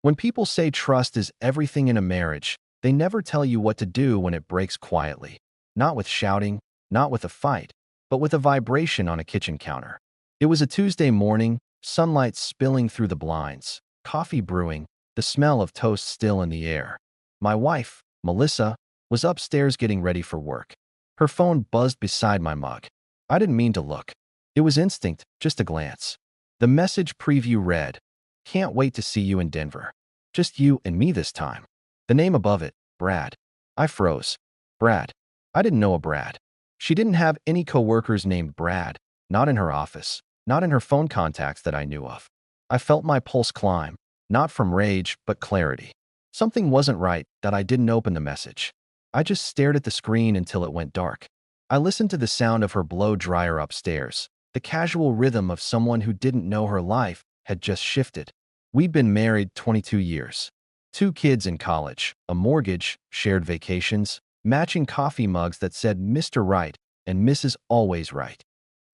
When people say trust is everything in a marriage, they never tell you what to do when it breaks quietly. Not with shouting, not with a fight, but with a vibration on a kitchen counter. It was a Tuesday morning, sunlight spilling through the blinds, coffee brewing, the smell of toast still in the air. My wife, Melissa, was upstairs getting ready for work. Her phone buzzed beside my mug. I didn't mean to look. It was instinct, just a glance. The message preview read, "Can't wait to see you in Denver. Just you and me this time." The name above it, Brad. I froze. Brad. I didn't know a Brad. She didn't have any coworkers named Brad, not in her office, not in her phone contacts that I knew of. I felt my pulse climb, not from rage, but clarity. Something wasn't right that I didn't open the message. I just stared at the screen until it went dark. I listened to the sound of her blow dryer upstairs, the casual rhythm of someone who didn't know her life had just shifted. We'd been married 22 years. 2 kids in college, a mortgage, shared vacations, matching coffee mugs that said Mr. Right and Mrs. Always Right.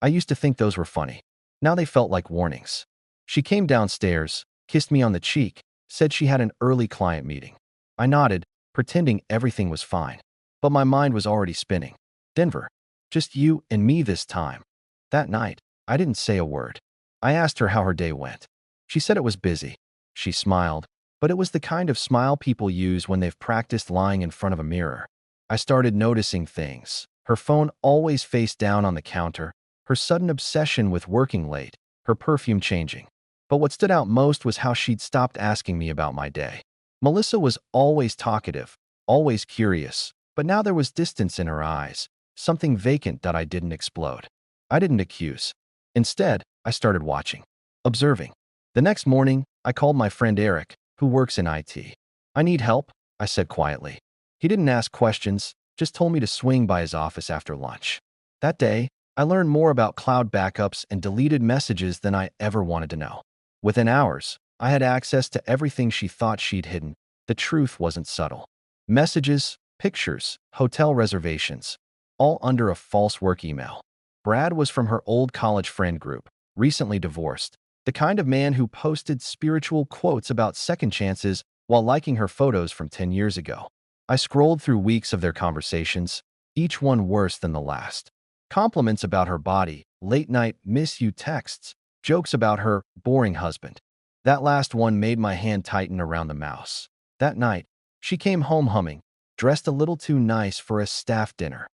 I used to think those were funny. Now they felt like warnings. She came downstairs, kissed me on the cheek, said she had an early client meeting. I nodded, pretending everything was fine. But my mind was already spinning. Denver. Just you and me this time. That night, I didn't say a word. I asked her how her day went. She said it was busy. She smiled, but it was the kind of smile people use when they've practiced lying in front of a mirror. I started noticing things. Her phone always face down on the counter, her sudden obsession with working late, her perfume changing. But what stood out most was how she'd stopped asking me about my day. Melissa was always talkative, always curious, but now there was distance in her eyes, something vacant that I didn't explode. I didn't accuse. Instead, I started watching, observing. The next morning, I called my friend Eric, who works in IT. "I need help," I said quietly. He didn't ask questions, just told me to swing by his office after lunch. That day, I learned more about cloud backups and deleted messages than I ever wanted to know. Within hours, I had access to everything she thought she'd hidden. The truth wasn't subtle. Messages, pictures, hotel reservations, all under a false work email. Brad was from her old college friend group, recently divorced, the kind of man who posted spiritual quotes about second chances while liking her photos from 10 years ago. I scrolled through weeks of their conversations, each one worse than the last. Compliments about her body, late-night miss you texts, jokes about her boring husband. That last one made my hand tighten around the mouse. That night, she came home humming, dressed a little too nice for a staff dinner.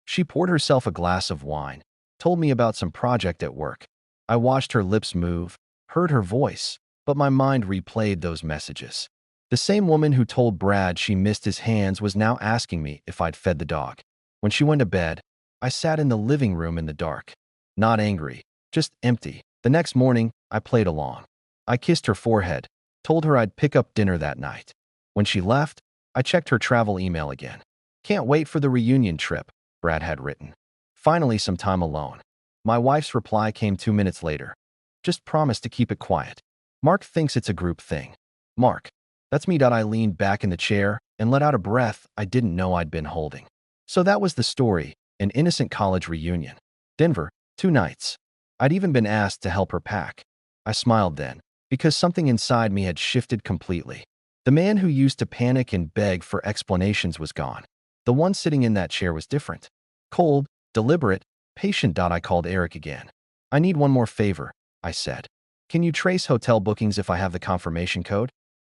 She poured herself a glass of wine, told me about some project at work. I watched her lips move, heard her voice, but my mind replayed those messages. The same woman who told Brad she missed his hands was now asking me if I'd fed the dog. When she went to bed, I sat in the living room in the dark. Not angry, just empty. The next morning, I played along. I kissed her forehead, told her I'd pick up dinner that night. When she left, I checked her travel email again. "Can't wait for the reunion trip," Brad had written. Finally, some time alone. My wife's reply came 2 minutes later. "Just promise to keep it quiet. Mark thinks it's a group thing." Mark. That's me. I leaned back in the chair and let out a breath I didn't know I'd been holding. So that was the story, an innocent college reunion. Denver, 2 nights. I'd even been asked to help her pack. I smiled then, because something inside me had shifted completely. The man who used to panic and beg for explanations was gone. The one sitting in that chair was different. Cold, deliberate, patient. I called Eric again. "I need one more favor," I said. "Can you trace hotel bookings if I have the confirmation code?"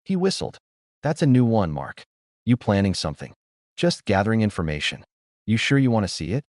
He whistled. "That's a new one, Mark. You planning something?" "Just gathering information." "You sure you want to see it?"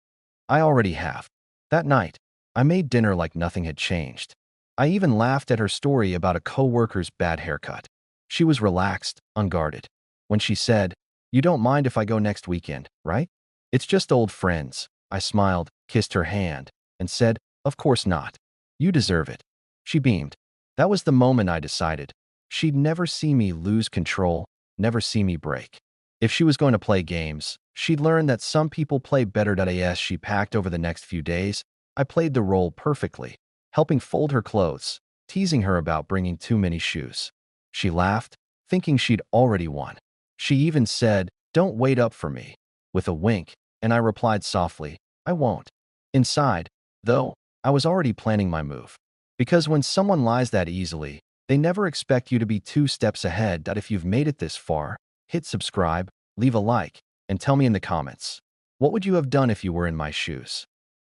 "I already have." That night, I made dinner like nothing had changed. I even laughed at her story about a coworker's bad haircut. She was relaxed, unguarded. When she said, "You don't mind if I go next weekend, right?" "It's just old friends." I smiled, kissed her hand, and said, "Of course not. You deserve it." She beamed. That was the moment I decided. She'd never see me lose control, never see me break. If she was going to play games, she'd learn that some people play better. As she packed over the next few days, I played the role perfectly, helping fold her clothes, teasing her about bringing too many shoes. She laughed, thinking she'd already won. She even said, "Don't wait up for me," with a wink, and I replied softly, "I won't." Inside, though, I was already planning my move. Because when someone lies that easily, They never expect you to be 2 steps ahead. If you've made it this far, hit subscribe, leave a like, and tell me in the comments. What would you have done if you were in my shoes?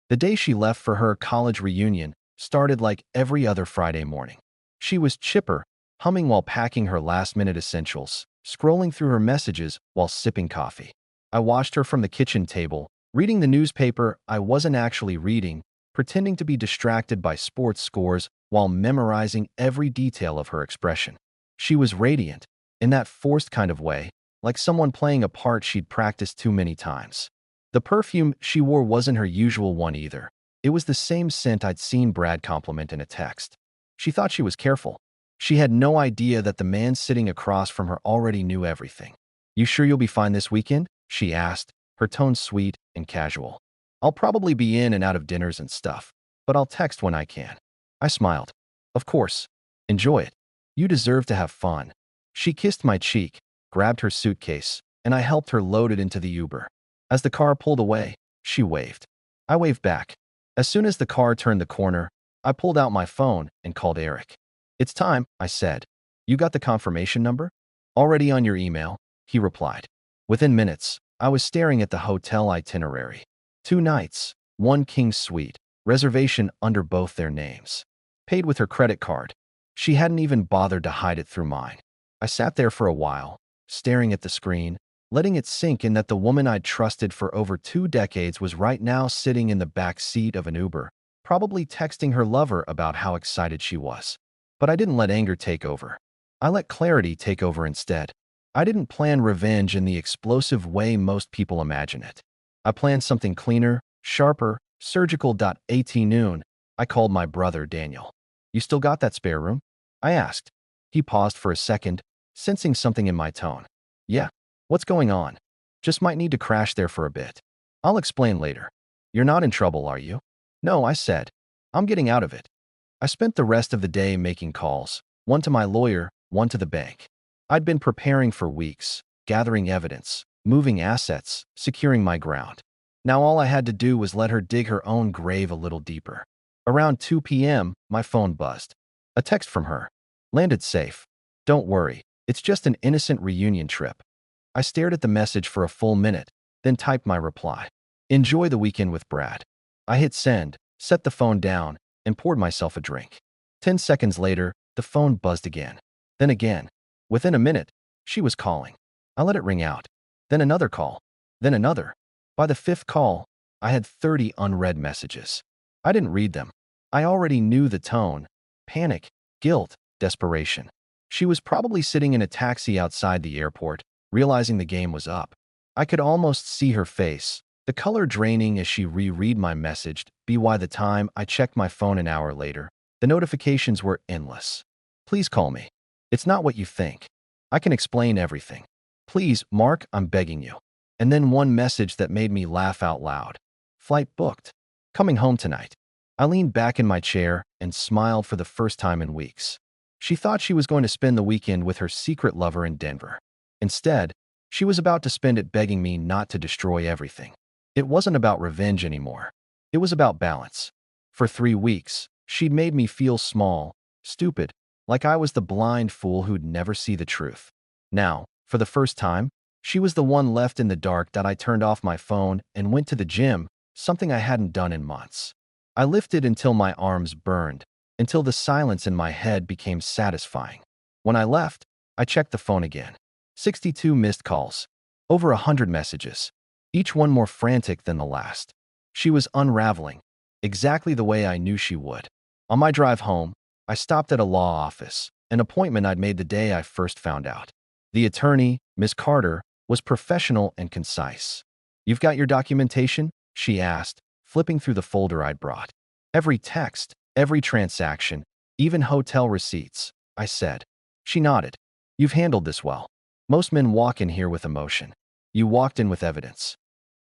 The day she left for her college reunion started like every other Friday morning. She was chipper, humming while packing her last-minute essentials, scrolling through her messages while sipping coffee. I watched her from the kitchen table, reading the newspaper I wasn't actually reading, pretending to be distracted by sports scores while memorizing every detail of her expression. She was radiant, in that forced kind of way, like someone playing a part she'd practiced too many times. The perfume she wore wasn't her usual one either. It was the same scent I'd seen Brad compliment in a text. She thought she was careful. She had no idea that the man sitting across from her already knew everything. "You sure you'll be fine this weekend?" she asked, her tone sweet and casual. "I'll probably be in and out of dinners and stuff, but I'll text when I can." I smiled. "Of course. Enjoy it. You deserve to have fun." She kissed my cheek, grabbed her suitcase, and I helped her load it into the Uber. As the car pulled away, she waved. I waved back. As soon as the car turned the corner, I pulled out my phone and called Eric. "It's time," I said. "You got the confirmation number?" "Already on your email," he replied. Within minutes, I was staring at the hotel itinerary. 2 nights, 1 king suite, reservation under both their names. Paid with her credit card. She hadn't even bothered to hide it through mine. I sat there for a while, staring at the screen, letting it sink in that the woman I'd trusted for over 2 decades was right now sitting in the back seat of an Uber, probably texting her lover about how excited she was. But I didn't let anger take over. I let clarity take over instead. I didn't plan revenge in the explosive way most people imagine it. I planned something cleaner, sharper, surgical. At noon, I called my brother Daniel. "You still got that spare room?" I asked. He paused for a second, sensing something in my tone. "Yeah. What's going on?" "Just might need to crash there for a bit." "I'll explain later." "You're not in trouble, are you?" "No," I said. "I'm getting out of it." I spent the rest of the day making calls, one to my lawyer, one to the bank. I'd been preparing for weeks, gathering evidence, moving assets, securing my ground. Now all I had to do was let her dig her own grave a little deeper. Around 2 p.m., my phone buzzed. A text from her. "Landed safe. Don't worry, it's just an innocent reunion trip." I stared at the message for a full minute, then typed my reply. "Enjoy the weekend with Brad." I hit send, set the phone down, and poured myself a drink. 10 seconds later, the phone buzzed again. Then again. Within a minute, she was calling. I let it ring out. Then another call. Then another. By the 5th call, I had 30 unread messages. I didn't read them. I already knew the tone. Panic, guilt, desperation. She was probably sitting in a taxi outside the airport, realizing the game was up. I could almost see her face, the color draining as she reread my message. By the time I checked my phone an hour later, the notifications were endless. "Please call me. It's not what you think. I can explain everything. Please, Mark, I'm begging you." And then one message that made me laugh out loud. "Flight booked. Coming home tonight." I leaned back in my chair and smiled for the first time in weeks. She thought she was going to spend the weekend with her secret lover in Denver. Instead, she was about to spend it begging me not to destroy everything. It wasn't about revenge anymore. It was about balance. For 3 weeks, she'd made me feel small, stupid, like I was the blind fool who'd never see the truth. Now, for the first time, she was the one left in the dark. I turned off my phone and went to the gym, something I hadn't done in months. I lifted until my arms burned, until the silence in my head became satisfying. When I left, I checked the phone again. 62 missed calls. Over 100 messages. Each one more frantic than the last. She was unraveling, exactly the way I knew she would. On my drive home, I stopped at a law office, an appointment I'd made the day I first found out. The attorney, Miss Carter, was professional and concise. "You've got your documentation?" she asked, flipping through the folder I'd brought. "Every text, every transaction, even hotel receipts," I said. She nodded. "You've handled this well. Most men walk in here with emotion. You walked in with evidence."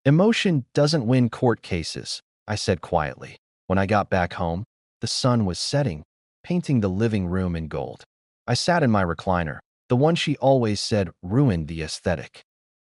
"Emotion doesn't win court cases," I said quietly. When I got back home, the sun was setting, painting the living room in gold. I sat in my recliner, the one she always said ruined the aesthetic.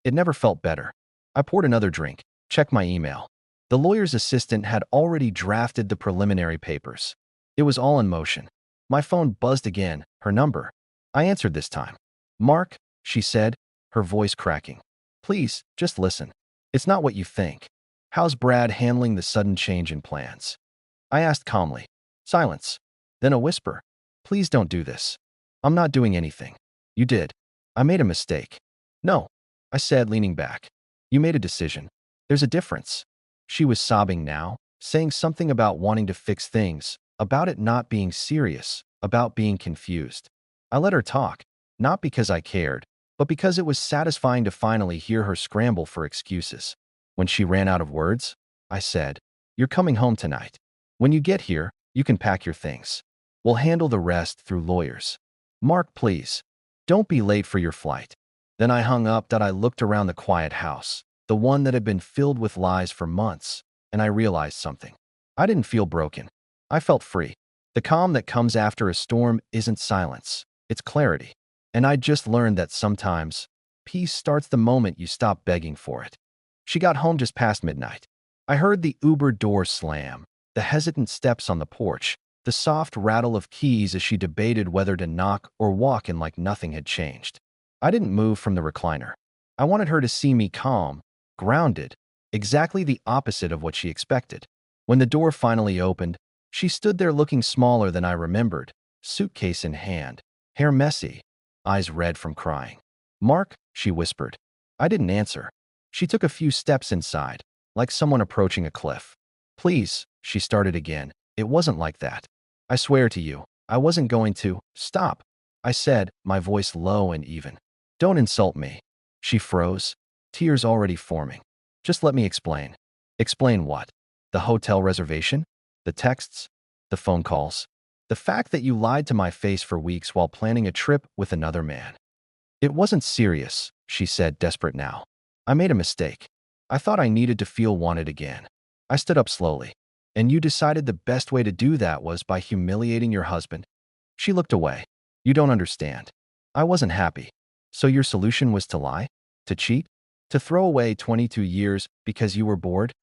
It never felt better. I poured another drink, checked my email. The lawyer's assistant had already drafted the preliminary papers. It was all in motion. My phone buzzed again, her number. I answered this time. "Mark," she said, her voice cracking. "Please, just listen. It's not what you think. How's Brad handling the sudden change in plans?" I asked calmly. Silence. Then a whisper. "Please don't do this." "I'm not doing anything." "You did." "I made a mistake." "No," I said, leaning back. "You made a decision. There's a difference." She was sobbing now, saying something about wanting to fix things, about it not being serious, about being confused. I let her talk, not because I cared, but because it was satisfying to finally hear her scramble for excuses. When she ran out of words, I said, "You're coming home tonight. When you get here, you can pack your things. We'll handle the rest through lawyers. Mark, please. Don't be late for your flight." Then I hung up. I looked around the quiet house, the one that had been filled with lies for months, and I realized something. I didn't feel broken. I felt free. The calm that comes after a storm isn't silence, it's clarity. And I just learned that sometimes, peace starts the moment you stop begging for it. She got home just past midnight. I heard the Uber door slam, the hesitant steps on the porch, the soft rattle of keys as she debated whether to knock or walk in like nothing had changed. I didn't move from the recliner. I wanted her to see me calm, grounded, exactly the opposite of what she expected. When the door finally opened, she stood there looking smaller than I remembered, suitcase in hand, hair messy, eyes red from crying. "Mark," she whispered. I didn't answer. She took a few steps inside, like someone approaching a cliff. "Please," she started again. "It wasn't like that. I swear to you, I wasn't going to." "Stop," I said, my voice low and even. "Don't insult me." She froze, tears already forming. "Just let me explain." "Explain what?" "The hotel reservation? The texts? The phone calls? The fact that you lied to my face for weeks while planning a trip with another man?" "It wasn't serious," she said, desperate now. "I made a mistake. I thought I needed to feel wanted again." I stood up slowly. "And you decided the best way to do that was by humiliating your husband?" She looked away. "You don't understand. I wasn't happy. So your solution was to lie? To cheat? To throw away 22 years because you were bored?"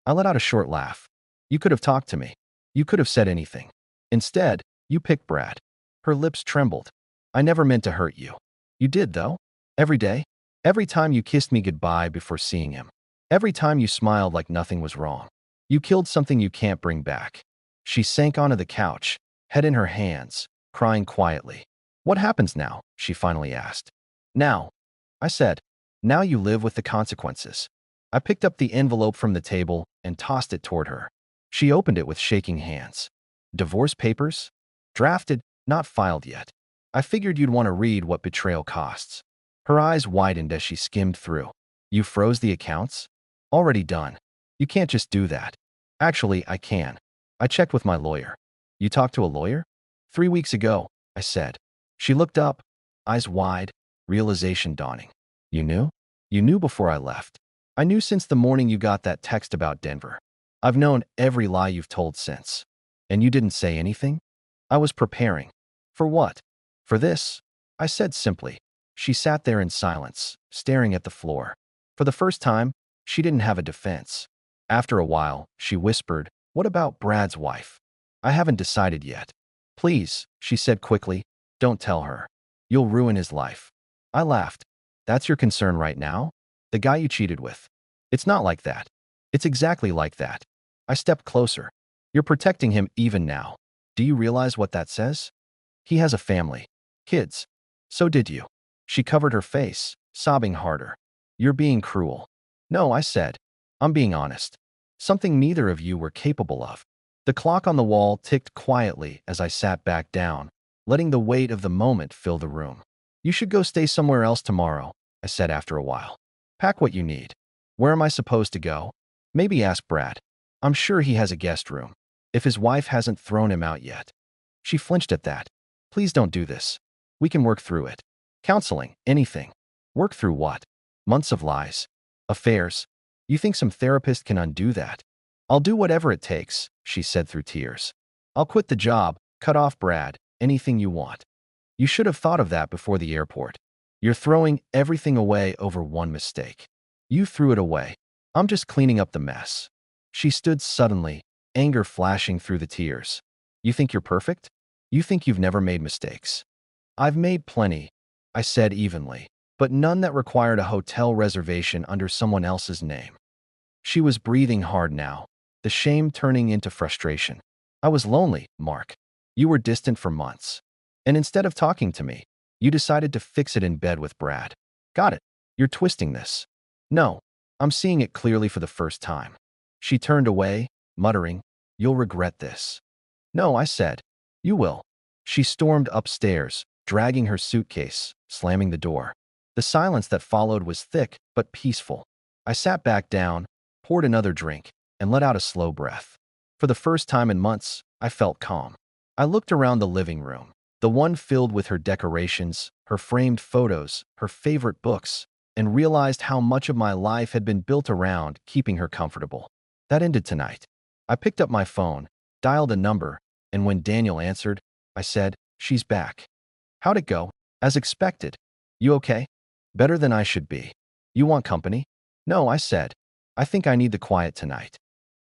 I let out a short laugh. "You could have talked to me. You could have said anything. Instead, you picked Brad." Her lips trembled. "I never meant to hurt you." "You did, though. Every day. Every time you kissed me goodbye before seeing him. Every time you smiled like nothing was wrong. You killed something you can't bring back." She sank onto the couch, head in her hands, crying quietly. "What happens now?" she finally asked. "Now," I said. "Now you live with the consequences." I picked up the envelope from the table and tossed it toward her. She opened it with shaking hands. "Divorce papers? Drafted, not filed yet. I figured you'd want to read what betrayal costs." Her eyes widened as she skimmed through. "You froze the accounts?" "Already done. You can't just do that." "Actually, I can. I checked with my lawyer." "You talked to a lawyer?" "3 weeks ago," I said. She looked up, eyes wide, realization dawning. "You knew?" "You knew before I left." "I knew since the morning you got that text about Denver. I've known every lie you've told since." "And you didn't say anything?" "I was preparing." "For what?" "For this," I said simply. She sat there in silence, staring at the floor. For the first time, she didn't have a defense. After a while, she whispered, "What about Brad's wife?" "I haven't decided yet." "Please," she said quickly, "don't tell her. You'll ruin his life." I laughed. "That's your concern right now? The guy you cheated with?" "It's not like that." "It's exactly like that." I stepped closer. "You're protecting him even now. Do you realize what that says? He has a family. Kids. So did you." She covered her face, sobbing harder. "You're being cruel." "No," I said. "I'm being honest. Something neither of you were capable of." The clock on the wall ticked quietly as I sat back down, letting the weight of the moment fill the room. "You should go stay somewhere else tomorrow," I said after a while. "Pack what you need." "Where am I supposed to go?" "Maybe ask Brad. I'm sure he has a guest room. If his wife hasn't thrown him out yet." She flinched at that. "Please don't do this. We can work through it. Counseling, anything." "Work through what?" "Months of lies. Affairs. You think some therapist can undo that?" "I'll do whatever it takes," she said through tears. "I'll quit the job, cut off Brad, anything you want." "You should have thought of that before the airport. You're throwing everything away over one mistake." "You threw it away. I'm just cleaning up the mess." She stood suddenly, anger flashing through the tears. "You think you're perfect?" You think you've never made mistakes. I've made plenty, I said evenly, but none that required a hotel reservation under someone else's name. She was breathing hard now, the shame turning into frustration. I was lonely, Mark. You were distant for months. And instead of talking to me, you decided to fix it in bed with Brad. Got it. You're twisting this. No, I'm seeing it clearly for the first time. She turned away, muttering, "You'll regret this." No, I said. You will. She stormed upstairs, dragging her suitcase, slamming the door. The silence that followed was thick but peaceful. I sat back down, poured another drink, and let out a slow breath. For the first time in months, I felt calm. I looked around the living room, the one filled with her decorations, her framed photos, her favorite books, and realized how much of my life had been built around keeping her comfortable. That ended tonight. I picked up my phone, dialed a number, and when Daniel answered, I said, "She's back." "How'd it go?" "As expected." "You okay?" "Better than I should be." "You want company?" "No," I said. "I think I need the quiet tonight."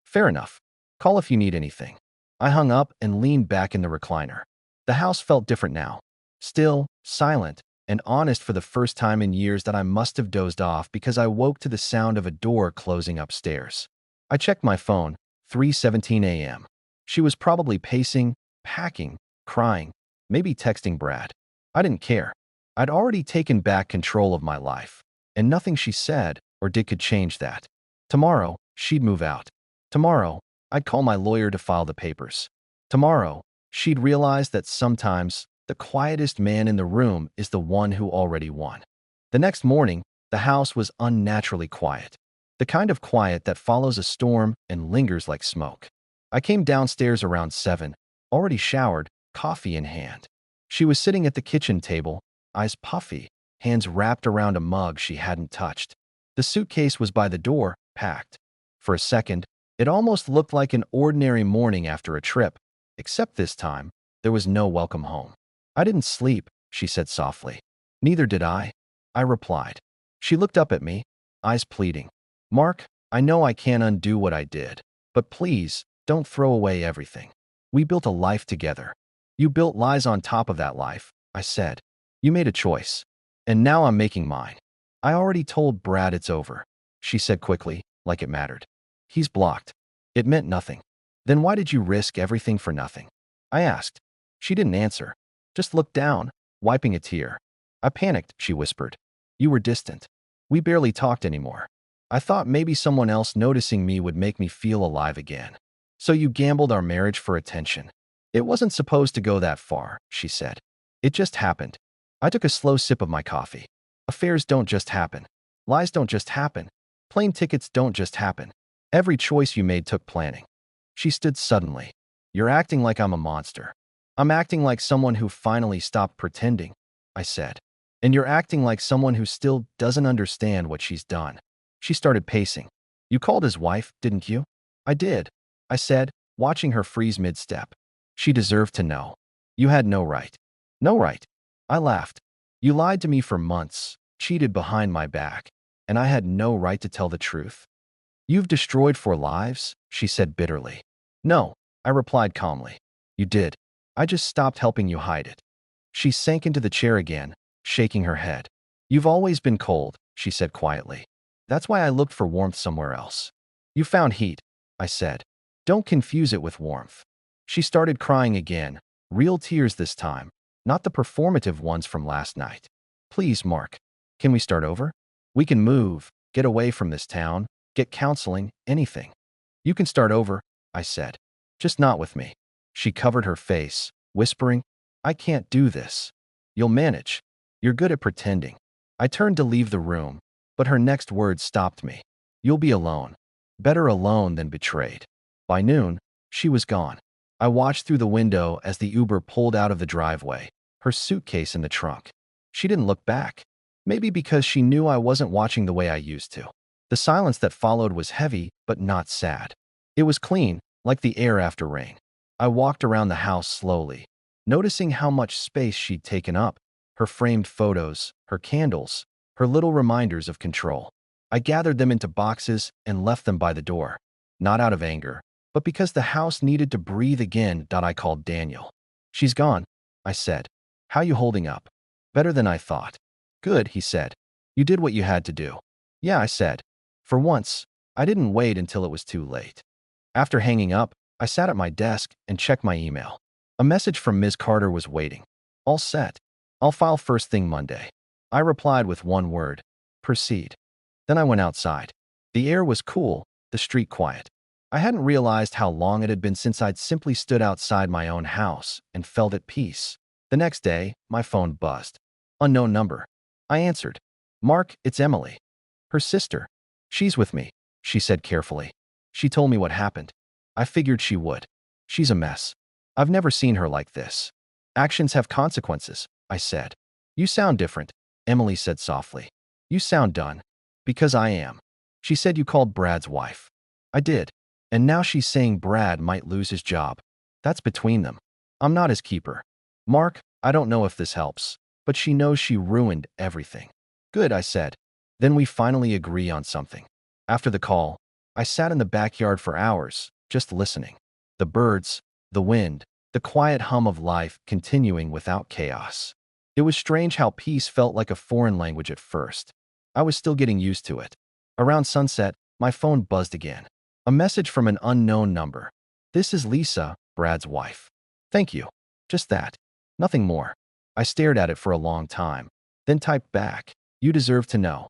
"Fair enough. Call if you need anything." I hung up and leaned back in the recliner. The house felt different now. Still, silent, and honest for the first time in years that I must have dozed off because I woke to the sound of a door closing upstairs. I checked my phone, 3:17 a.m. She was probably pacing, packing, crying, maybe texting Brad. I didn't care. I'd already taken back control of my life, and nothing she said or did could change that. Tomorrow, she'd move out. Tomorrow, I'd call my lawyer to file the papers. Tomorrow, she'd realize that sometimes the quietest man in the room is the one who already won. The next morning, the house was unnaturally quiet. The kind of quiet that follows a storm and lingers like smoke. I came downstairs around 7, already showered, coffee in hand. She was sitting at the kitchen table, eyes puffy, hands wrapped around a mug she hadn't touched. The suitcase was by the door, packed. For a second, it almost looked like an ordinary morning after a trip, except this time, there was no welcome home. "I didn't sleep," she said softly. "Neither did I," I replied. She looked up at me, eyes pleading. "Mark, I know I can't undo what I did, but please, don't throw away everything. We built a life together. You built lies on top of that life," I said. "You made a choice. And now I'm making mine." "I already told Brad it's over," she said quickly, like it mattered. "He's blocked." It meant nothing. "Then why did you risk everything for nothing?" I asked. She didn't answer, just looked down, wiping a tear. "I panicked," she whispered. "You were distant. We barely talked anymore. I thought maybe someone else noticing me would make me feel alive again. So you gambled our marriage for attention." "It wasn't supposed to go that far," she said. "It just happened." I took a slow sip of my coffee. Affairs don't just happen. Lies don't just happen. Plane tickets don't just happen. Every choice you made took planning. She stood suddenly. "You're acting like I'm a monster." "I'm acting like someone who finally stopped pretending," I said. "And you're acting like someone who still doesn't understand what she's done." She started pacing. "You called his wife, didn't you?" "I did," I said, watching her freeze mid-step. "She deserved to know." "You had no right." "No right." I laughed. "You lied to me for months, cheated behind my back, and I had no right to tell the truth." "You've destroyed 4 lives," she said bitterly. "No," I replied calmly. "You did. I just stopped helping you hide it." She sank into the chair again, shaking her head. "You've always been cold," she said quietly. "That's why I looked for warmth somewhere else." "You found heat," I said. "Don't confuse it with warmth." She started crying again, real tears this time, not the performative ones from last night. "Please, Mark, can we start over? We can move, get away from this town, get counseling, anything." "You can start over," I said. "Just not with me." She covered her face, whispering, "I can't do this." "You'll manage. You're good at pretending." I turned to leave the room, but her next words stopped me. "You'll be alone. Better alone than betrayed." By noon, she was gone. I watched through the window as the Uber pulled out of the driveway, her suitcase in the trunk. She didn't look back. Maybe because she knew I wasn't watching the way I used to. The silence that followed was heavy, but not sad. It was clean, like the air after rain. I walked around the house slowly, noticing how much space she'd taken up, her framed photos, her candles, her little reminders of control. I gathered them into boxes and left them by the door, not out of anger, but because the house needed to breathe again. I called Daniel. She's gone, I said. How you holding up? Better than I thought. Good, he said. You did what you had to do. Yeah, I said. For once, I didn't wait until it was too late. After hanging up, I sat at my desk and checked my email. A message from Ms. Carter was waiting. All set. I'll file first thing Monday. I replied with one word. Proceed. Then I went outside. The air was cool, the street quiet. I hadn't realized how long it had been since I'd simply stood outside my own house and felt at peace. The next day, my phone buzzed. Unknown number. I answered. Mark, it's Emily. Her sister. She's with me, she said carefully. She told me what happened. I figured she would. She's a mess. I've never seen her like this. Actions have consequences, I said. You sound different, Emily said softly. You sound done. Because I am. She said you called Brad's wife. I did. And now she's saying Brad might lose his job. That's between them. I'm not his keeper. Mark, I don't know if this helps, but she knows she ruined everything. Good, I said. Then we finally agree on something. After the call, I sat in the backyard for hours, just listening. The birds, the wind, the quiet hum of life continuing without chaos. It was strange how peace felt like a foreign language at first. I was still getting used to it. Around sunset, my phone buzzed again. A message from an unknown number. This is Lisa, Brad's wife. Thank you. Just that. Nothing more. I stared at it for a long time, then typed back. You deserve to know.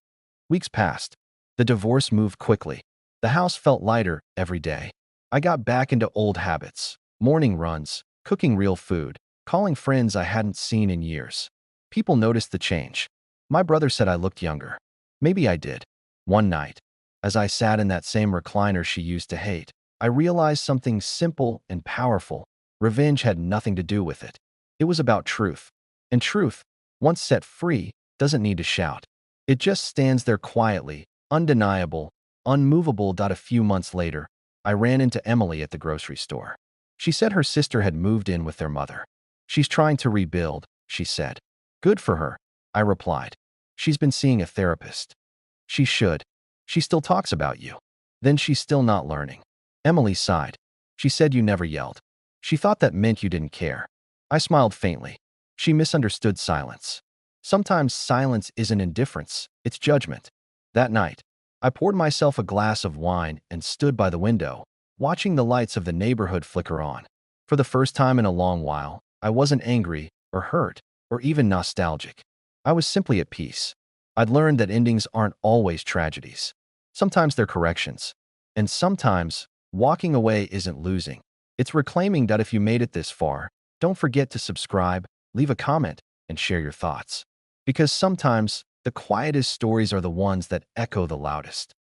Weeks passed. The divorce moved quickly. The house felt lighter every day. I got back into old habits. Morning runs, cooking real food, calling friends I hadn't seen in years. People noticed the change. My brother said I looked younger. Maybe I did. One night, as I sat in that same recliner she used to hate, I realized something simple and powerful. Revenge had nothing to do with it. It was about truth. And truth, once set free, doesn't need to shout. It just stands there quietly, undeniable, unmovable. A few months later, I ran into Emily at the grocery store. She said her sister had moved in with their mother. She's trying to rebuild, she said. Good for her, I replied. She's been seeing a therapist. She should. She still talks about you. Then she's still not learning. Emily sighed. She said you never yelled. She thought that meant you didn't care. I smiled faintly. She misunderstood silence. Sometimes silence isn't indifference, it's judgment. That night, I poured myself a glass of wine and stood by the window, watching the lights of the neighborhood flicker on. For the first time in a long while, I wasn't angry or hurt or even nostalgic. I was simply at peace. I'd learned that endings aren't always tragedies. Sometimes they're corrections. And sometimes, walking away isn't losing. It's reclaiming. If you made it this far, don't forget to subscribe, leave a comment, and share your thoughts. Because sometimes, the quietest stories are the ones that echo the loudest.